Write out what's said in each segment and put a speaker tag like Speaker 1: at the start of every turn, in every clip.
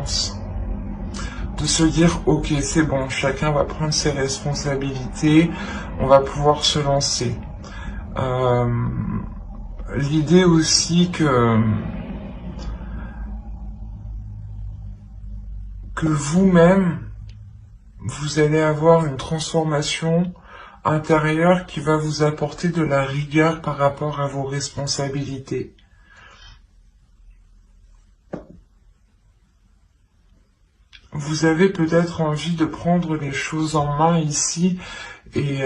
Speaker 1: confiance. De se dire, ok, c'est bon, chacun va prendre ses responsabilités, on va pouvoir se lancer. L'idée aussi que vous-même, vous allez avoir une transformation intérieure qui va vous apporter de la rigueur par rapport à vos responsabilités. Vous avez peut-être envie de prendre les choses en main ici et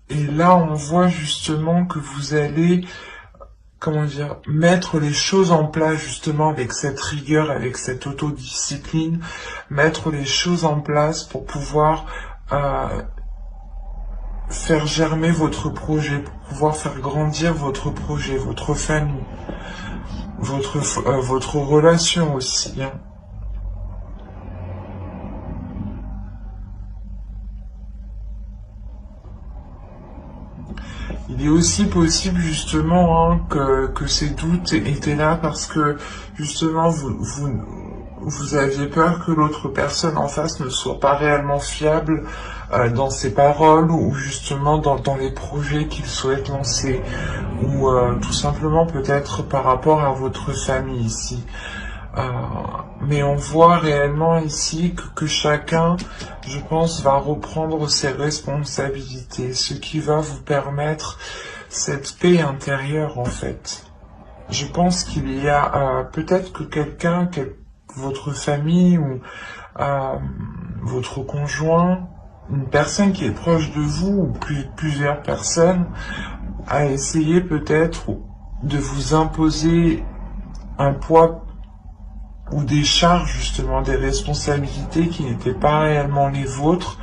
Speaker 1: là on voit justement que vous allez, comment dire, mettre les choses en place justement avec cette rigueur, avec cette autodiscipline, mettre les choses en place pour pouvoir faire germer votre projet, pour pouvoir faire grandir votre projet, votre famille, votre relation aussi. Hein. Il est aussi possible justement que ces doutes étaient là parce que justement vous aviez peur que l'autre personne en face ne soit pas réellement fiable dans ses paroles ou justement dans les projets qu'il souhaite lancer ou tout simplement peut-être par rapport à votre famille ici. Mais on voit réellement ici que chacun, je pense, va reprendre ses responsabilités, ce qui va vous permettre cette paix intérieure en fait. Je pense qu'il y a peut-être que quelqu'un, votre famille ou votre conjoint, une personne qui est proche de vous ou plusieurs personnes, a essayé peut-être de vous imposer un poids ou des charges, justement, des responsabilités qui n'étaient pas réellement les vôtres.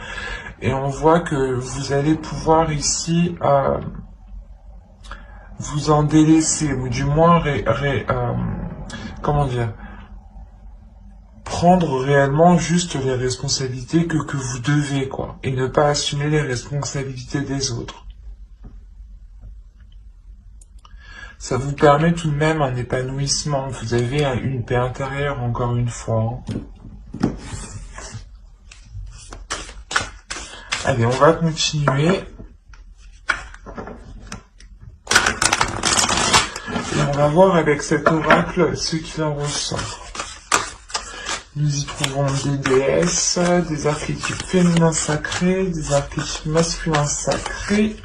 Speaker 1: Et on voit que vous allez pouvoir ici vous en délaisser, ou du moins, comment dire, prendre réellement juste les responsabilités que vous devez, quoi, et ne pas assumer les responsabilités des autres. Ça vous permet tout de même un épanouissement. Vous avez une paix intérieure, encore une fois. Allez, on va continuer. Et on va voir avec cet oracle ce qu'il en ressort. Nous y trouvons des déesses, des archétypes féminins sacrés, des archétypes masculins sacrés,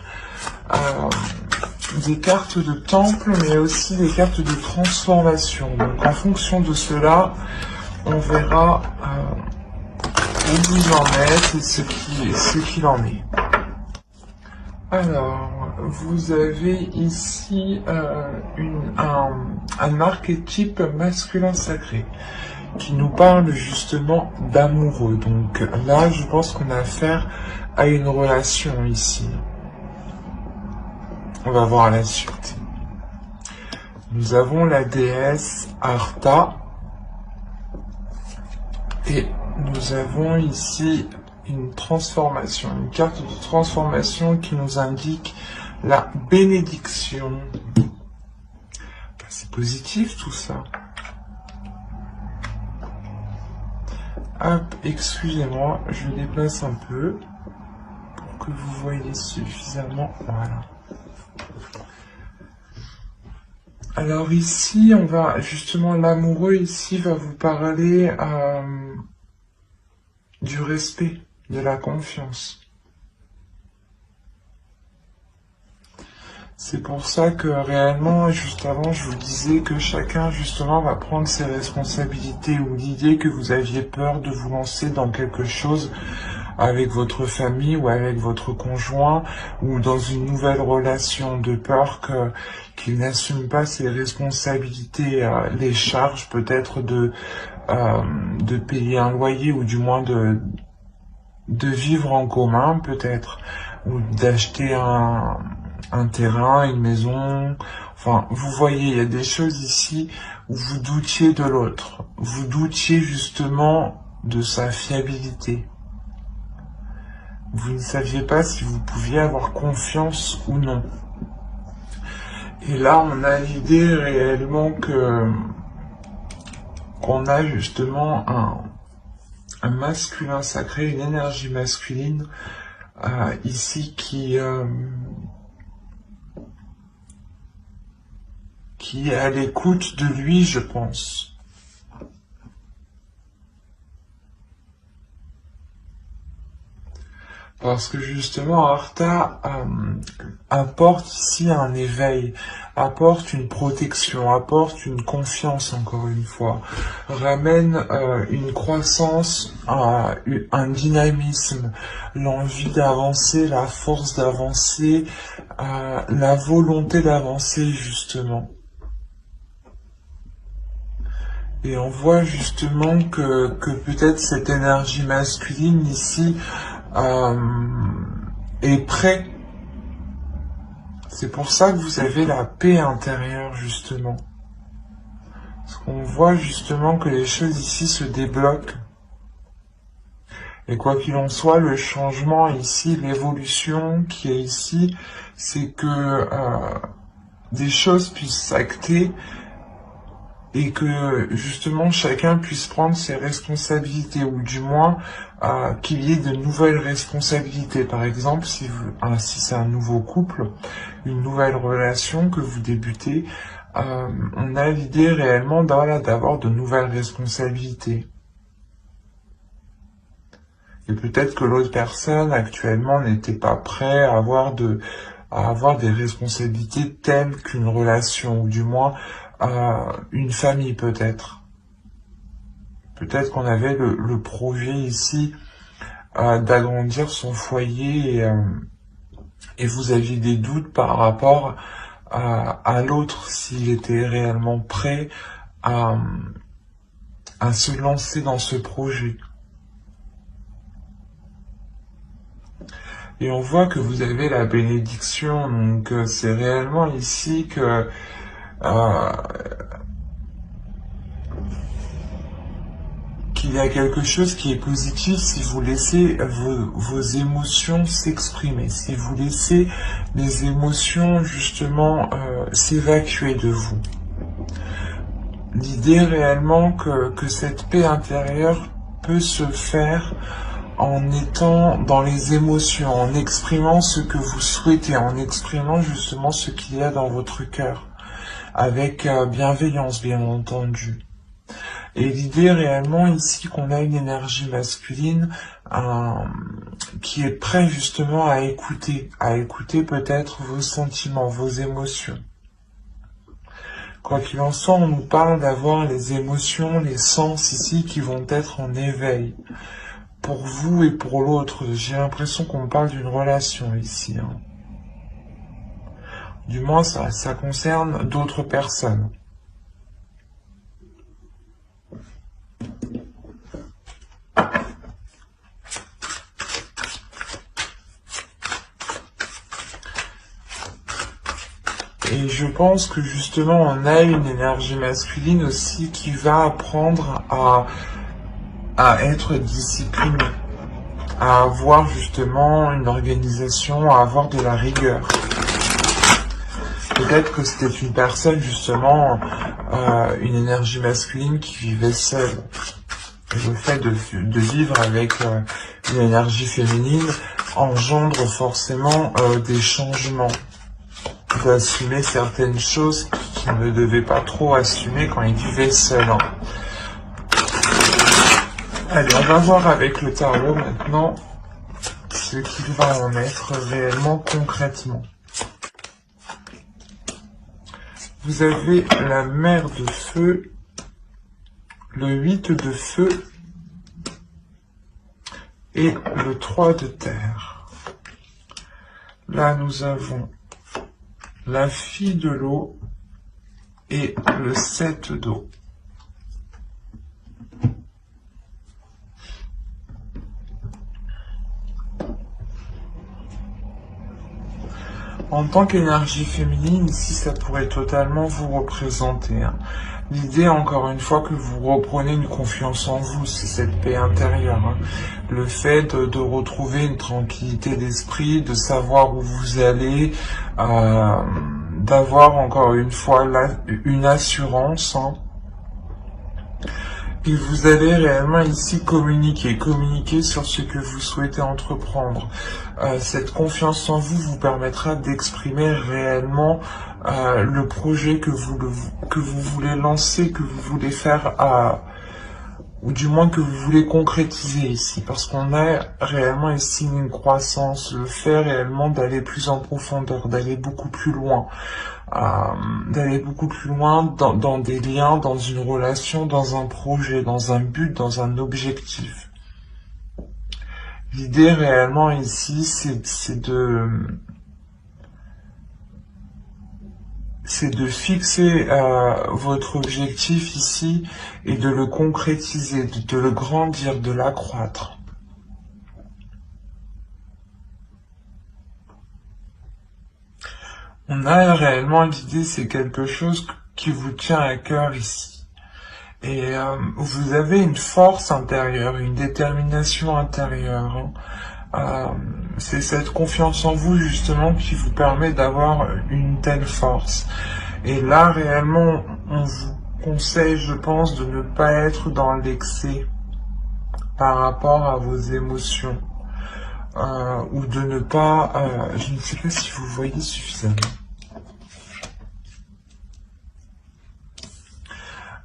Speaker 1: des cartes de temple, mais aussi des cartes de transformation. Donc en fonction de cela, on verra où vous en êtes et ce qu'il en est. Alors, vous avez ici un archétype masculin sacré qui nous parle justement d'amoureux. Donc là, je pense qu'on a affaire à une relation ici. On va voir la suite. Nous avons la déesse Arta. Et nous avons ici une transformation, une carte de transformation qui nous indique la bénédiction. C'est positif tout ça. Hop, excusez-moi, je déplace un peu pour que vous voyez suffisamment. Voilà. Alors ici, on va justement, l'amoureux ici va vous parler du respect, de la confiance. C'est pour ça que réellement, juste avant, je vous disais que chacun justement va prendre ses responsabilités ou l'idée que vous aviez peur de vous lancer dans quelque chose avec votre famille ou avec votre conjoint ou dans une nouvelle relation, de peur qu'il n'assume pas ses responsabilités, les charges peut-être de payer un loyer ou du moins de vivre en commun peut-être, ou d'acheter un terrain, une maison. Enfin, vous voyez, il y a des choses ici où vous doutiez de l'autre. Vous doutiez justement de sa fiabilité. Vous ne saviez pas si vous pouviez avoir confiance ou non. Et là, on a l'idée réellement qu'on a justement un masculin sacré, une énergie masculine ici qui est à l'écoute de lui, je pense. Parce que justement, Artha apporte ici un éveil, apporte une protection, apporte une confiance, encore une fois, ramène une croissance, un dynamisme, l'envie d'avancer, la force d'avancer, la volonté d'avancer, justement. Et on voit justement que peut-être cette énergie masculine ici est prêt. C'est pour ça que vous avez la paix intérieure, justement. Parce qu'on voit justement que les choses ici se débloquent. Et quoi qu'il en soit, le changement ici, l'évolution qui est ici, c'est que des choses puissent s'acter et que justement chacun puisse prendre ses responsabilités, ou du moins qu'il y ait de nouvelles responsabilités. Par exemple, si c'est un nouveau couple, une nouvelle relation que vous débutez, on a l'idée réellement d'avoir de nouvelles responsabilités. Et peut-être que l'autre personne actuellement n'était pas prêt à avoir des responsabilités telles qu'une relation, ou du moins une famille peut-être. Peut-être qu'on avait le projet ici d'agrandir son foyer et vous aviez des doutes par rapport à l'autre, s'il était réellement prêt à se lancer dans ce projet. Et on voit que vous avez la bénédiction, donc c'est réellement ici que qu'il y a quelque chose qui est positif si vous laissez vos émotions s'exprimer, si vous laissez les émotions justement s'évacuer de vous. L'idée réellement que cette paix intérieure peut se faire en étant dans les émotions, en exprimant ce que vous souhaitez, en exprimant justement ce qu'il y a dans votre cœur, avec bienveillance bien entendu. Et l'idée réellement ici qu'on a une énergie masculine qui est prête justement à écouter peut-être vos sentiments, vos émotions. Quoi qu'il en soit, on nous parle d'avoir les émotions, les sens ici qui vont être en éveil. Pour vous et pour l'autre, j'ai l'impression qu'on parle d'une relation ici. Du moins, ça concerne d'autres personnes. Et je pense que justement, on a une énergie masculine aussi qui va apprendre à être discipliné, à avoir justement une organisation, à avoir de la rigueur. Peut-être que c'était une personne justement, une énergie masculine qui vivait seule. Et le fait de vivre avec une énergie féminine engendre forcément des changements, d'assumer certaines choses qu'il ne devait pas trop assumer quand il vivait seul. Allez, on va voir avec le tarot maintenant ce qu'il va en être réellement concrètement. Vous avez la mer de feu, le 8 de feu et le 3 de terre. Là, nous avons la fille de l'eau et le 7 d'eau. En tant qu'énergie féminine, ici, ça pourrait totalement vous représenter. L'idée, encore une fois, que vous reprenez une confiance en vous, c'est cette paix intérieure. Le fait de retrouver une tranquillité d'esprit, de savoir où vous allez, d'avoir encore une fois une assurance, hein. Et vous allez réellement ici communiquer sur ce que vous souhaitez entreprendre. Cette confiance en vous vous permettra d'exprimer réellement le projet que vous voulez lancer, que vous voulez faire, ou du moins que vous voulez concrétiser ici. Parce qu'on a réellement ici une croissance, le fait réellement d'aller plus en profondeur, d'aller beaucoup plus loin. Dans des liens, dans une relation, dans un projet, dans un but, dans un objectif. L'idée réellement ici, c'est de fixer votre objectif ici et de le concrétiser, de le grandir, de l'accroître. On a réellement l'idée, c'est quelque chose qui vous tient à cœur ici. Et vous avez une force intérieure, une détermination intérieure. C'est cette confiance en vous justement qui vous permet d'avoir une telle force. Et là, réellement, on vous conseille, je pense, de ne pas être dans l'excès par rapport à vos émotions. Ou de ne pas... je ne sais pas si vous voyez suffisamment.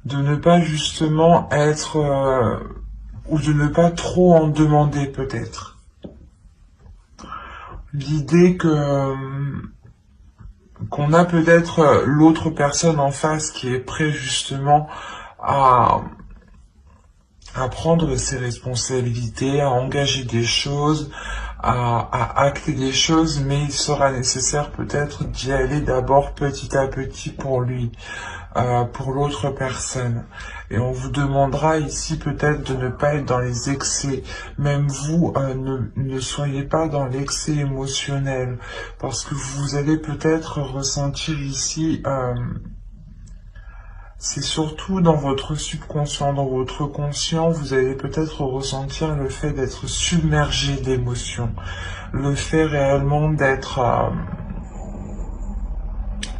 Speaker 1: De ne pas justement être... ou de ne pas trop en demander peut-être. L'idée qu'on a peut-être l'autre personne en face qui est prêt justement à prendre ses responsabilités, à engager des choses, à acter des choses, mais il sera nécessaire peut-être d'y aller d'abord petit à petit pour lui, pour l'autre personne. Et on vous demandera ici peut-être de ne pas être dans les excès. Même vous, ne soyez pas dans l'excès émotionnel, parce que vous allez peut-être ressentir ici... c'est surtout dans votre subconscient, dans votre conscient, vous allez peut-être ressentir le fait d'être submergé d'émotions. Le fait réellement d'être...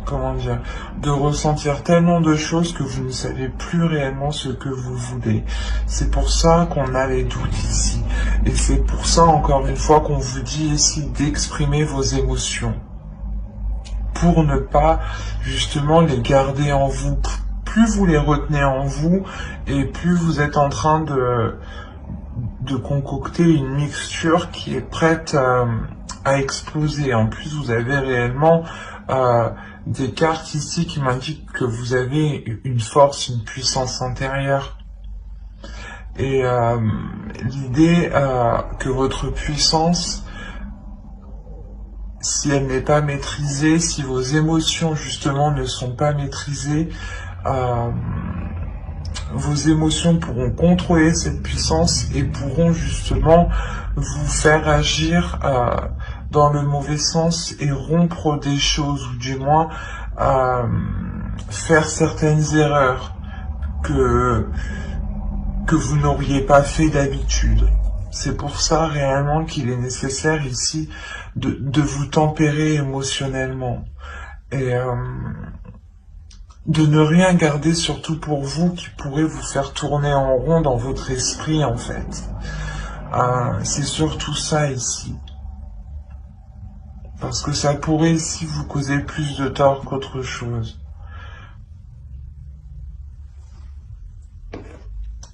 Speaker 1: comment dire, de ressentir tellement de choses que vous ne savez plus réellement ce que vous voulez. C'est pour ça qu'on a les doutes ici. Et c'est pour ça, encore une fois, qu'on vous dit ici d'exprimer vos émotions. Pour ne pas, justement, les garder en vous. Plus vous les retenez en vous, et plus vous êtes en train de concocter une mixture qui est prête à exploser. En plus, vous avez réellement des cartes ici qui m'indiquent que vous avez une force, une puissance intérieure. Et l'idée que votre puissance, si elle n'est pas maîtrisée, si vos émotions justement ne sont pas maîtrisées, vos émotions pourront contrôler cette puissance et pourront justement vous faire agir dans le mauvais sens et rompre des choses, ou du moins faire certaines erreurs que vous n'auriez pas fait d'habitude. C'est pour ça réellement qu'il est nécessaire ici de vous tempérer émotionnellement. Et de ne rien garder surtout pour vous qui pourrait vous faire tourner en rond dans votre esprit en fait. C'est surtout ça ici. Parce que ça pourrait ici vous causer plus de tort qu'autre chose.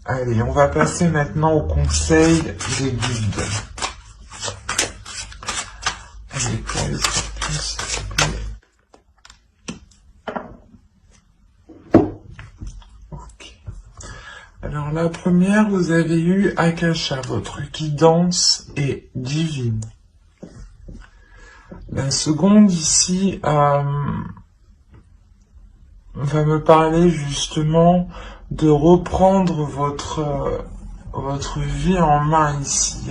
Speaker 1: Allez, on va passer maintenant au conseil des guides. Allez, pour les plus, s'il vous plaît. Ok. Alors la première, vous avez eu Akasha, votre guidance est divine. La seconde ici va me parler justement de reprendre votre vie en main ici.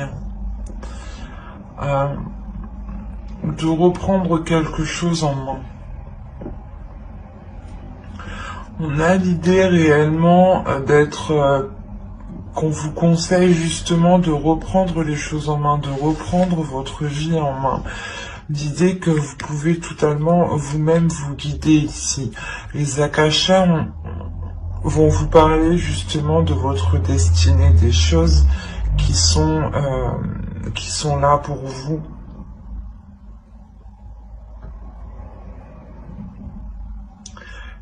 Speaker 1: De reprendre quelque chose en main. On a l'idée réellement d'être... qu'on vous conseille justement de reprendre les choses en main, de reprendre votre vie en main. l'idée que vous pouvez totalement vous-même vous guider ici. Les akashas vont vous parler justement de votre destinée, des choses qui sont là pour vous.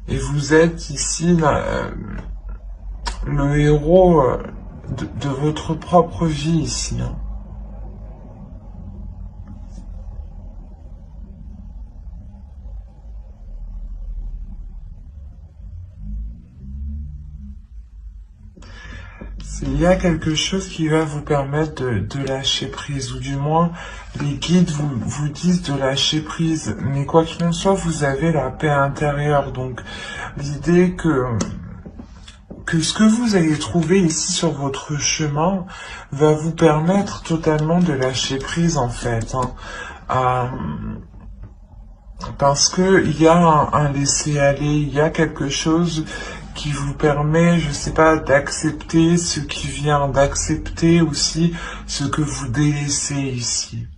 Speaker 1: Et vous êtes ici le héros de votre propre vie ici. Hein. Il y a quelque chose qui va vous permettre de lâcher prise, ou du moins les guides vous disent de lâcher prise, mais quoi qu'il en soit, vous avez la paix intérieure. Donc l'idée que ce que vous allez trouver ici sur votre chemin va vous permettre totalement de lâcher prise en fait. Hein. Parce que il y a un laisser-aller, il y a quelque chose qui vous permet, je sais pas, d'accepter ce qui vient, d'accepter aussi ce que vous délaissez ici.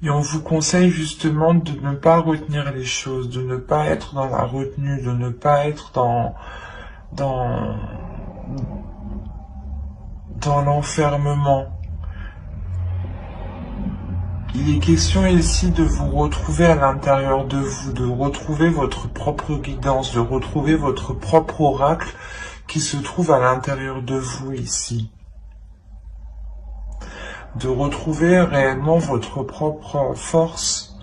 Speaker 1: Et on vous conseille justement de ne pas retenir les choses, de ne pas être dans la retenue, de ne pas être dans l'enfermement. Il est question ici de vous retrouver à l'intérieur de vous, de retrouver votre propre guidance, de retrouver votre propre oracle qui se trouve à l'intérieur de vous ici. De retrouver réellement votre propre force,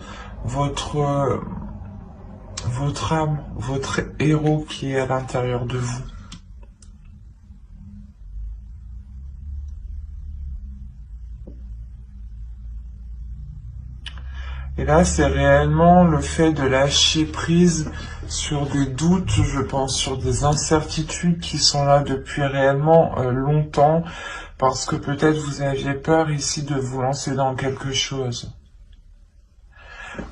Speaker 1: votre âme, votre héros qui est à l'intérieur de vous. Et là, c'est réellement le fait de lâcher prise sur des doutes, je pense, sur des incertitudes qui sont là depuis réellement longtemps, parce que peut-être vous aviez peur ici de vous lancer dans quelque chose.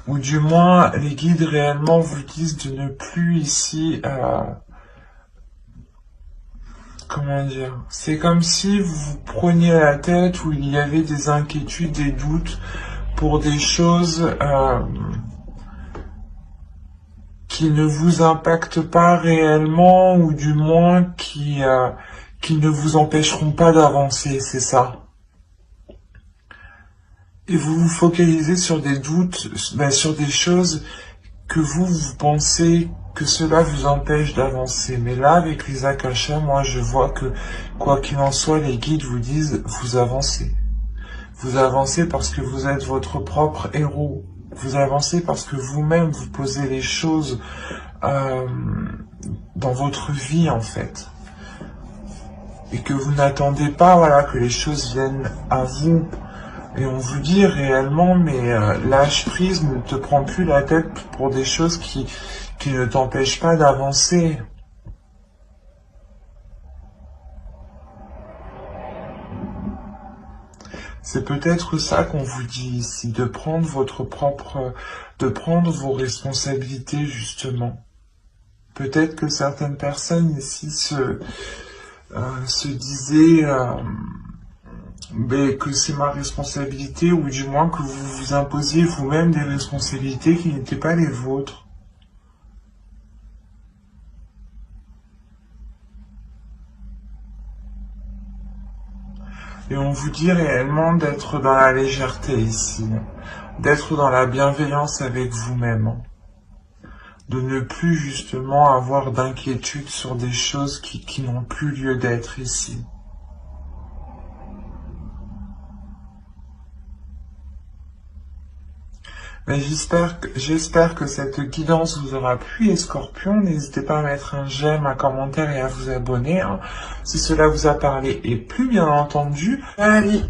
Speaker 1: Ou du moins, les guides réellement vous disent de ne plus ici... comment dire? C'est comme si vous vous preniez la tête où il y avait des inquiétudes, des doutes, pour des choses qui ne vous impactent pas réellement, ou du moins qui ne vous empêcheront pas d'avancer, c'est ça. Et vous vous focalisez sur des doutes, sur des choses que vous pensez que cela vous empêche d'avancer. Mais là, avec les akashas, moi je vois que, quoi qu'il en soit, les guides vous disent, vous avancez. Vous avancez parce que vous êtes votre propre héros. Vous avancez parce que vous-même, vous posez les choses dans votre vie, en fait. Et que vous n'attendez pas, voilà, que les choses viennent à vous. Et on vous dit réellement, mais lâche prise, ne te prends plus la tête pour des choses qui ne t'empêchent pas d'avancer. C'est peut-être ça qu'on vous dit ici, de prendre de prendre vos responsabilités justement. Peut-être que certaines personnes ici se disaient que c'est ma responsabilité, ou du moins que vous vous imposiez vous-même des responsabilités qui n'étaient pas les vôtres. Et on vous dit réellement d'être dans la légèreté ici, d'être dans la bienveillance avec vous-même, de ne plus justement avoir d'inquiétude sur des choses qui n'ont plus lieu d'être ici. Mais j'espère que cette guidance vous aura plu, et Scorpion, n'hésitez pas à mettre un j'aime, un commentaire et à vous abonner, si cela vous a parlé, et plus bien entendu, allez,